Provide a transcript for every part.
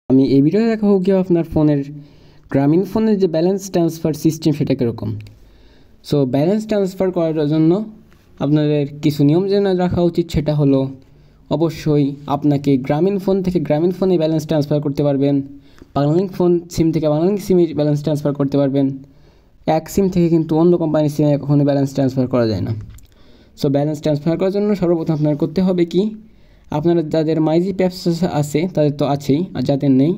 আমি এই ভিডিওতে দেখাবো কি আপনার ফোনের গ্রামীণ ফোনের যে ব্যালেন্স ট্রান্সফার সিস্টেম সেটা কীরকম। সো ব্যালেন্স ট্রান্সফার করার জন্য আপনাদের কিছু নিয়ম জেনে রাখা উচিত। সেটা হলো অবশ্যই আপনাকে গ্রামীণ ফোন থেকে গ্রামীণ ফোনে ব্যালেন্স ট্রান্সফার করতে পারবেন, বাংলালিংক ফোন সিম থেকে বাংলালিংক সিমে ব্যালেন্স ট্রান্সফার করতে পারবেন। এক সিম থেকে কিন্তু অন্য কোম্পানির সিমে কখনো ব্যালেন্স ট্রান্সফার করা যায় না। সো ব্যালেন্স ট্রান্সফার করার জন্য সর্বপ্রথম আপনার করতে হবে কি, আপনারা যাদের মাইজিপি অ্যাপস আছে তাদের তো আছেই, আর যাদের নেই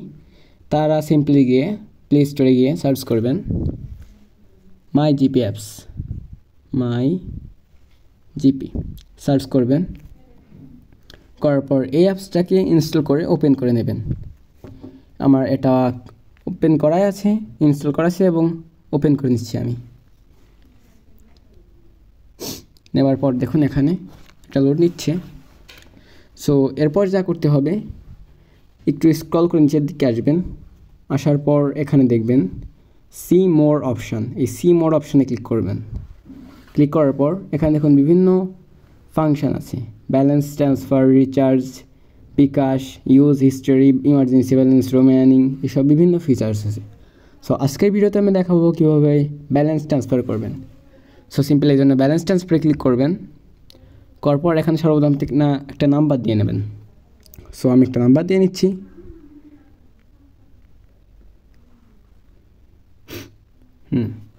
তারা সিম্পলি গিয়ে প্লে স্টোরে গিয়ে সার্চ করবেন মাইজিপি অ্যাপস, মাইজিপি সার্চ করবেন। করার পর এই অ্যাপসটাকে ইনস্টল করে ওপেন করে নেবেন। আমার এটা ওপেন করাই আছে, ইনস্টল করা আছে এবং ওপেন করে নিচ্ছি আমি। নেওয়ার পর দেখুন এখানে এটা লোড নিচ্ছে। সো এরপর যা করতে হবে, একটু স্ক্রল করে নিচের দিকে আসবেন। আসার পর এখানে দেখবেন সি মোর অপশান, এই সি মোর অপশানে ক্লিক করবেন। ক্লিক করার পর এখানে দেখুন বিভিন্ন ফাংশান আছে, balance transfer, recharge, bKash, use history, emergency balance, remaining, এসব বিভিন্ন ফিচার্স আছে। সো আজকের ভিডিওতে আমি দেখাবো কীভাবে ব্যালেন্স ট্রান্সফার করবেন। সো সিম্পল এই জন্য ব্যালেন্স ট্রান্সফারে ক্লিক করবেন। করার পর এখানে সর্বপ্রথম একটা নাম্বার দিয়ে নেবেন। সো আমি একটা নাম্বার দিয়ে নিচ্ছি।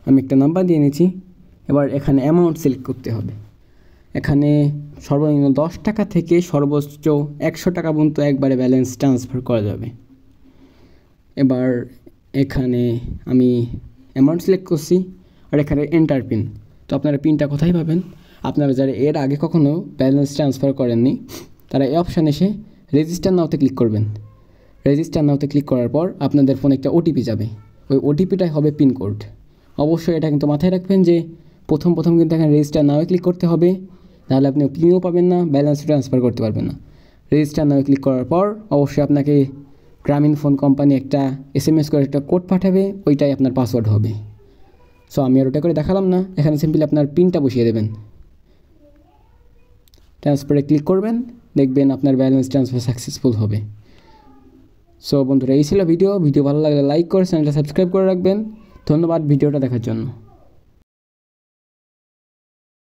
আমি একটা নাম্বার দিয়ে নিচ্ছি। এবার এখানে অ্যামাউন্ট সিলেক্ট করতে হবে। এখানে সর্বনিম্ন 10 টাকা থেকে সর্বোচ্চ 100 টাকা পর্যন্ত একবারে ব্যালেন্স ট্রান্সফার করা যাবে। এবার এখানে আমি অ্যামাউন্ট সিলেক্ট করছি, আর এখানে এন্টার পিন। তো আপনারা পিনটা কোথায় পাবেন? আপনারা যারা এর আগে কখনো ব্যালেন্স ট্রান্সফার করেননি তারা এই অপশানে এসে রেজিস্টার নাওতে ক্লিক করবেন। রেজিস্টার নাওতে ক্লিক করার পর আপনাদের ফোনে একটা ওটিপি যাবে, ওই ওটিপিটাই হবে পিনকোড। অবশ্যই এটা কিন্তু মাথায় রাখবেন যে প্রথম কিন্তু এখানে রেজিস্টার নাওয়ে ক্লিক করতে হবে, তাহলে আপনি পিনও পাবেন না, ব্যালেন্স ট্রান্সফার করতে পারবেন না। রেজিস্টার নাওয়ে ক্লিক করার পর অবশ্যই আপনাকে গ্রামীণ ফোন কোম্পানি একটা SMS করে একটা কোড পাঠাবে, ওইটাই আপনার পাসওয়ার্ড হবে। সো আমি আর ওটা করে দেখালাম না, এখানে সিম্পলি আপনার পিনটা বসিয়ে দেবেন। ট্রান্সফারে ক্লিক করবেন, দেখবেন আপনার ব্যালেন্স ট্রান্সফার সাকসেসফুল হবে। সো বন্ধুরা, এই ছিল ভিডিও ভালো লাগলে লাইক করে চ্যানেলটা সাবস্ক্রাইব করে রাখবেন। ধন্যবাদ ভিডিওটা দেখার জন্য।